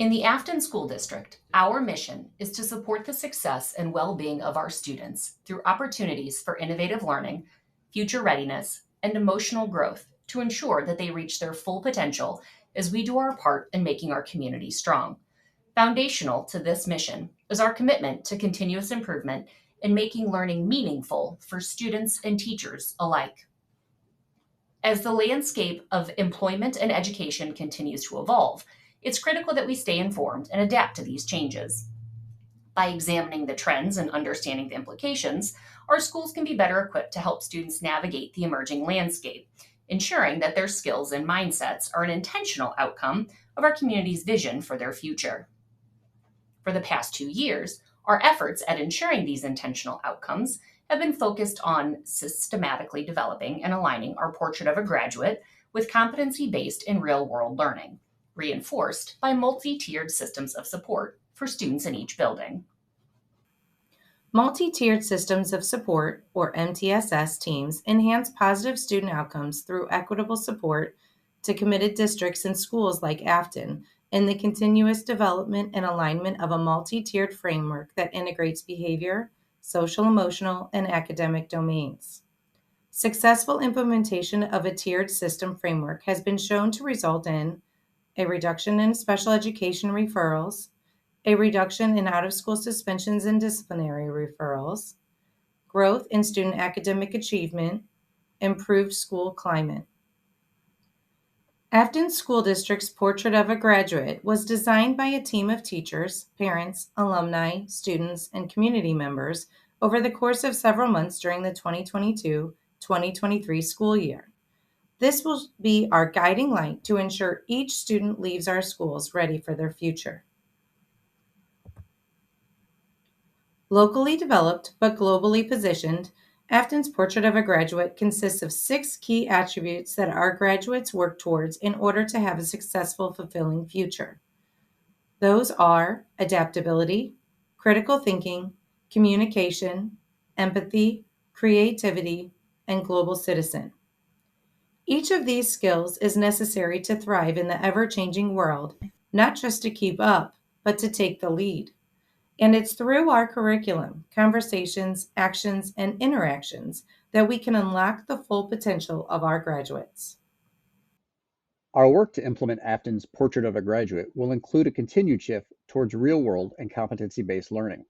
In the Affton School District, our mission is to support the success and well being of our students through opportunities for innovative learning, future readiness, and emotional growth to ensure that they reach their full potential as we do our part in making our community strong. Foundational to this mission is our commitment to continuous improvement and making learning meaningful for students and teachers alike. As the landscape of employment and education continues to evolve, it's critical that we stay informed and adapt to these changes. By examining the trends and understanding the implications, our schools can be better equipped to help students navigate the emerging landscape, ensuring that their skills and mindsets are an intentional outcome of our community's vision for their future. For the past 2 years, our efforts at ensuring these intentional outcomes have been focused on systematically developing and aligning our portrait of a graduate with competency based and real world learning, reinforced by multi tiered systems of support for students in each building. Multi-tiered systems of support, or MTSS teams, enhance positive student outcomes through equitable support to committed districts and schools like Afton and the continuous development and alignment of a multi-tiered framework that integrates behavior, social, emotional, and academic domains. Successful implementation of a tiered system framework has been shown to result in a reduction in special education referrals, a reduction in out-of-school suspensions and disciplinary referrals, growth in student academic achievement, improved school climate. Affton School District's Portrait of a Graduate was designed by a team of teachers, parents, alumni, students, and community members over the course of several months during the 2022-2023 school year. This will be our guiding light to ensure each student leaves our schools ready for their future. Locally developed but globally positioned, Afton's Portrait of a Graduate consists of 6 key attributes that our graduates work towards in order to have a successful, fulfilling future. Those are adaptability, critical thinking, communication, empathy, creativity, and global citizen. Each of these skills is necessary to thrive in the ever-changing world, not just to keep up, but to take the lead. And it's through our curriculum, conversations, actions, and interactions that we can unlock the full potential of our graduates. Our work to implement Afton's Portrait of a Graduate will include a continued shift towards real-world and competency-based learning.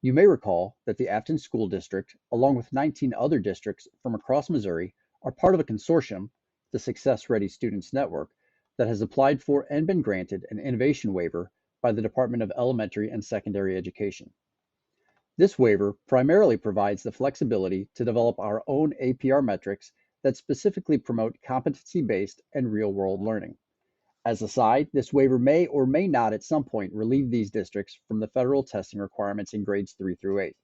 You may recall that the Affton School District, along with 19 other districts from across Missouri, are part of a consortium, the Success Ready Students Network, that has applied for and been granted an innovation waiver by the Department of Elementary and Secondary Education. This waiver primarily provides the flexibility to develop our own APR metrics that specifically promote competency-based and real-world learning. As a side, this waiver may or may not at some point relieve these districts from the federal testing requirements in grades 3 through 8.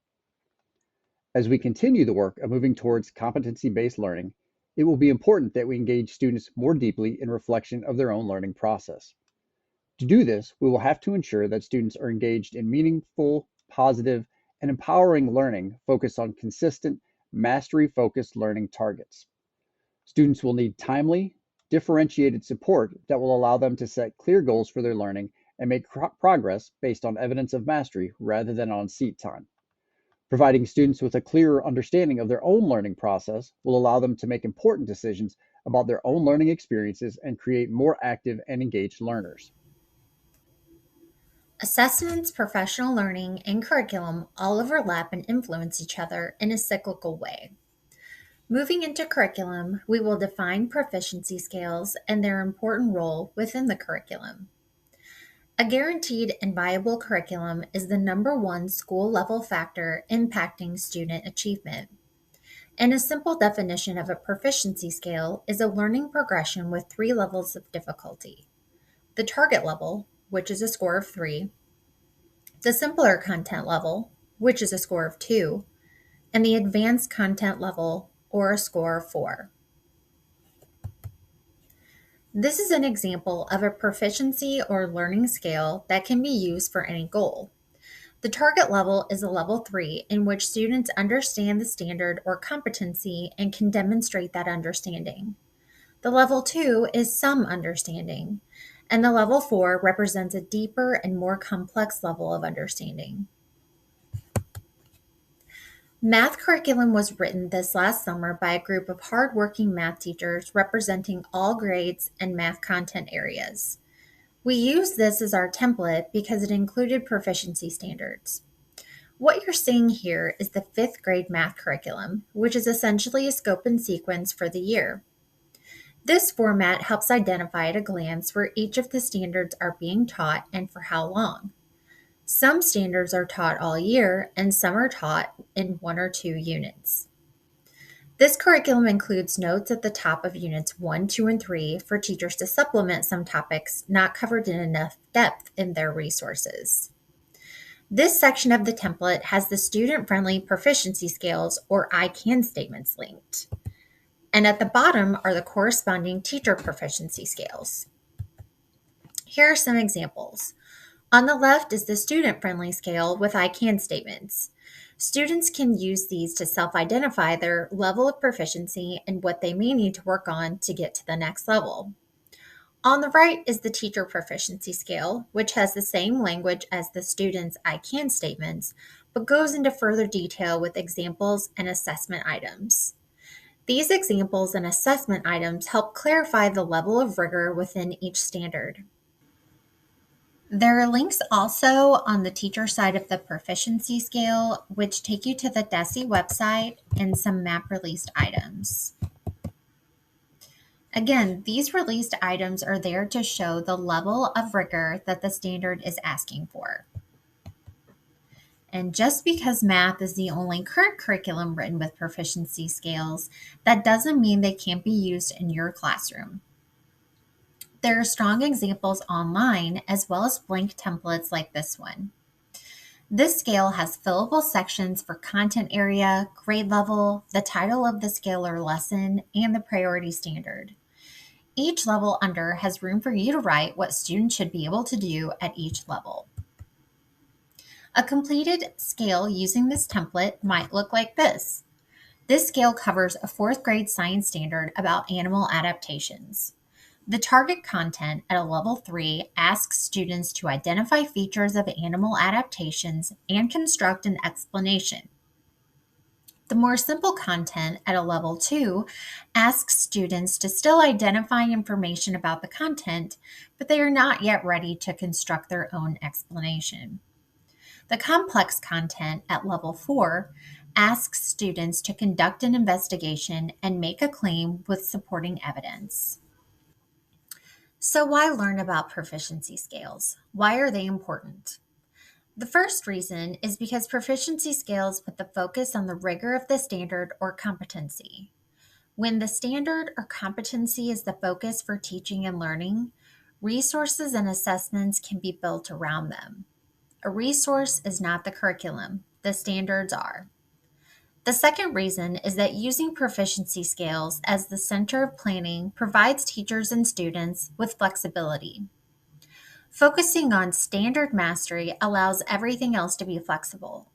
As we continue the work of moving towards competency-based learning, it will be important that we engage students more deeply in reflection of their own learning process. To do this, we will have to ensure that students are engaged in meaningful, positive, and empowering learning focused on consistent, mastery-focused learning targets. Students will need timely, differentiated support that will allow them to set clear goals for their learning and make progress based on evidence of mastery rather than on seat time. Providing students with a clearer understanding of their own learning process will allow them to make important decisions about their own learning experiences and create more active and engaged learners. Assessments, professional learning, and curriculum all overlap and influence each other in a cyclical way. Moving into curriculum, we will define proficiency scales and their important role within the curriculum. A guaranteed and viable curriculum is the number one school-level factor impacting student achievement. And a simple definition of a proficiency scale is a learning progression with 3 levels of difficulty. The target level, which is a score of 3, the simpler content level, which is a score of 2, and the advanced content level, or a score of 4. This is an example of a proficiency or learning scale that can be used for any goal. The target level is a level 3 in which students understand the standard or competency and can demonstrate that understanding. The level 2 is some understanding, and the level 4 represents a deeper and more complex level of understanding. Math curriculum was written this last summer by a group of hardworking math teachers representing all grades and math content areas. We use this as our template because it included proficiency standards. What you're seeing here is the 5th grade math curriculum, which is essentially a scope and sequence for the year. This format helps identify at a glance where each of the standards are being taught and for how long. Some standards are taught all year, and some are taught in 1 or 2 units. This curriculum includes notes at the top of Units 1, 2, and 3 for teachers to supplement some topics not covered in enough depth in their resources. This section of the template has the student-friendly proficiency scales, or I can statements, linked. And at the bottom are the corresponding teacher proficiency scales. Here are some examples. On the left is the student-friendly scale with I can statements. Students can use these to self-identify their level of proficiency and what they may need to work on to get to the next level. On the right is the teacher proficiency scale, which has the same language as the student's I can statements, but goes into further detail with examples and assessment items. These examples and assessment items help clarify the level of rigor within each standard. There are links also on the teacher side of the proficiency scale, which take you to the DESE website and some map released items. Again, these released items are there to show the level of rigor that the standard is asking for. And just because math is the only current curriculum written with proficiency scales, that doesn't mean they can't be used in your classroom. There are strong examples online, as well as blank templates like this one. This scale has fillable sections for content area, grade level, the title of the scale or lesson, and the priority standard. Each level under has room for you to write what students should be able to do at each level. A completed scale using this template might look like this. This scale covers a 4th grade science standard about animal adaptations. The target content at a level 3 asks students to identify features of animal adaptations and construct an explanation. The more simple content at a level 2 asks students to still identify information about the content, but they are not yet ready to construct their own explanation. The complex content at level 4 asks students to conduct an investigation and make a claim with supporting evidence. So why learn about proficiency scales? Why are they important? The first reason is because proficiency scales put the focus on the rigor of the standard or competency. When the standard or competency is the focus for teaching and learning, resources and assessments can be built around them. A resource is not the curriculum, the standards are. The second reason is that using proficiency scales as the center of planning provides teachers and students with flexibility. Focusing on standard mastery allows everything else to be flexible.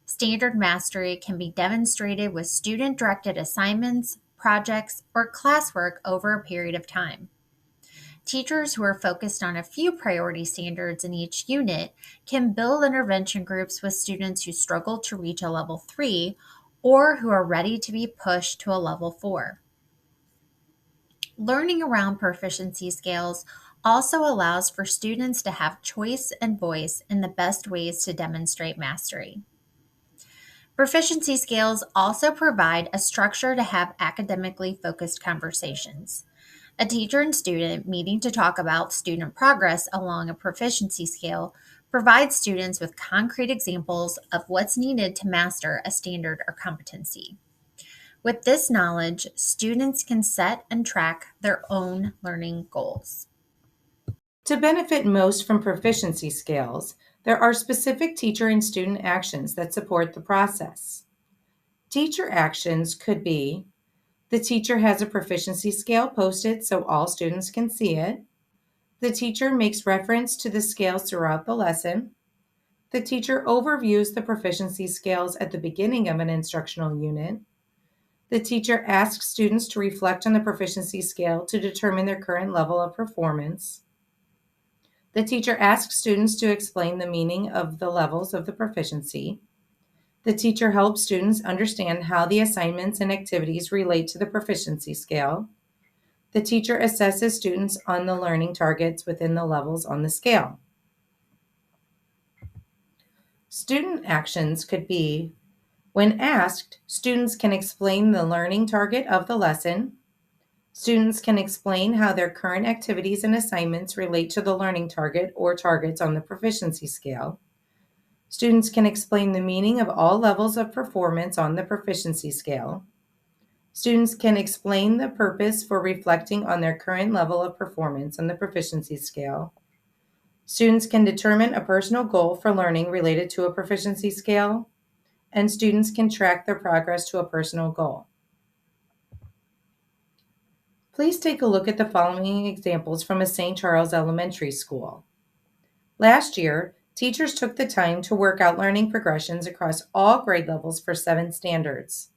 Standard mastery can be demonstrated with student-directed assignments, projects, or classwork over a period of time. Teachers who are focused on a few priority standards in each unit can build intervention groups with students who struggle to reach a level 3 or who are ready to be pushed to a level 4. Learning around proficiency scales also allows for students to have choice and voice in the best ways to demonstrate mastery. Proficiency scales also provide a structure to have academically focused conversations. A teacher and student meeting to talk about student progress along a proficiency scale provides students with concrete examples of what's needed to master a standard or competency. With this knowledge, students can set and track their own learning goals. To benefit most from proficiency scales, there are specific teacher and student actions that support the process. Teacher actions could be: the teacher has a proficiency scale posted so all students can see it. The teacher makes reference to the scales throughout the lesson. The teacher overviews the proficiency scales at the beginning of an instructional unit. The teacher asks students to reflect on the proficiency scale to determine their current level of performance. The teacher asks students to explain the meaning of the levels of the proficiency. The teacher helps students understand how the assignments and activities relate to the proficiency scale. The teacher assesses students on the learning targets within the levels on the scale. Student actions could be, when asked, students can explain the learning target of the lesson. Students can explain how their current activities and assignments relate to the learning target or targets on the proficiency scale. Students can explain the meaning of all levels of performance on the proficiency scale. Students can explain the purpose for reflecting on their current level of performance on the proficiency scale. Students can determine a personal goal for learning related to a proficiency scale, and students can track their progress to a personal goal. Please take a look at the following examples from a St. Charles Elementary School. Last year, teachers took the time to work out learning progressions across all grade levels for 7 standards.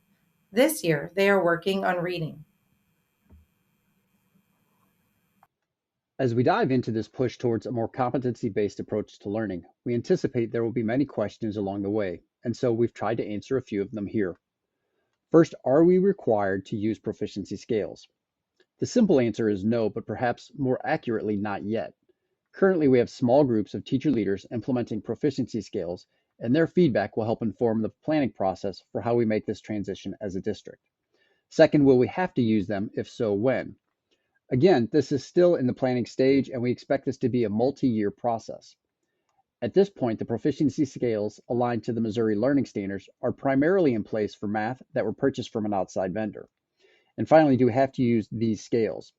This year, they are working on reading. As we dive into this push towards a more competency-based approach to learning, we anticipate there will be many questions along the way, and so we've tried to answer a few of them here. First, are we required to use proficiency scales? The simple answer is no, but perhaps more accurately, not yet. Currently, we have small groups of teacher leaders implementing proficiency scales, and their feedback will help inform the planning process for how we make this transition as a district. Second, will we have to use them? If so, when? Again, this is still in the planning stage, and we expect this to be a multi-year process. At this point, the proficiency scales aligned to the Missouri Learning Standards are primarily in place for math that were purchased from an outside vendor. And finally, do we have to use these scales?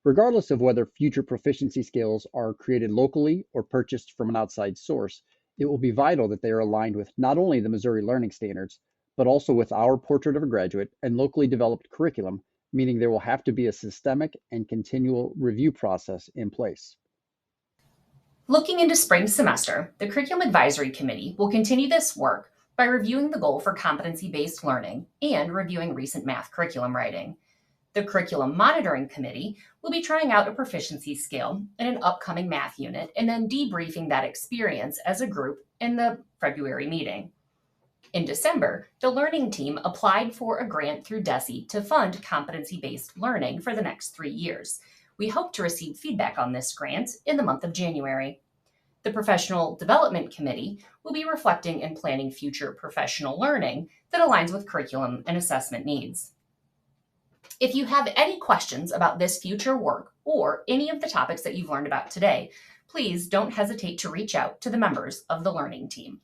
Regardless of whether future proficiency scales are created locally or purchased from an outside source, it will be vital that they are aligned with not only the Missouri Learning Standards, but also with our Portrait of a Graduate and locally developed curriculum, meaning there will have to be a systemic and continual review process in place. Looking into spring semester, the Curriculum Advisory Committee will continue this work by reviewing the goal for competency-based learning and reviewing recent math curriculum writing. The Curriculum Monitoring Committee will be trying out a proficiency scale in an upcoming math unit and then debriefing that experience as a group in the February meeting. In December, the learning team applied for a grant through DESE to fund competency-based learning for the next 3 years. We hope to receive feedback on this grant in the month of January. The Professional Development Committee will be reflecting and planning future professional learning that aligns with curriculum and assessment needs. If you have any questions about this future work or any of the topics that you've learned about today, please don't hesitate to reach out to the members of the learning team.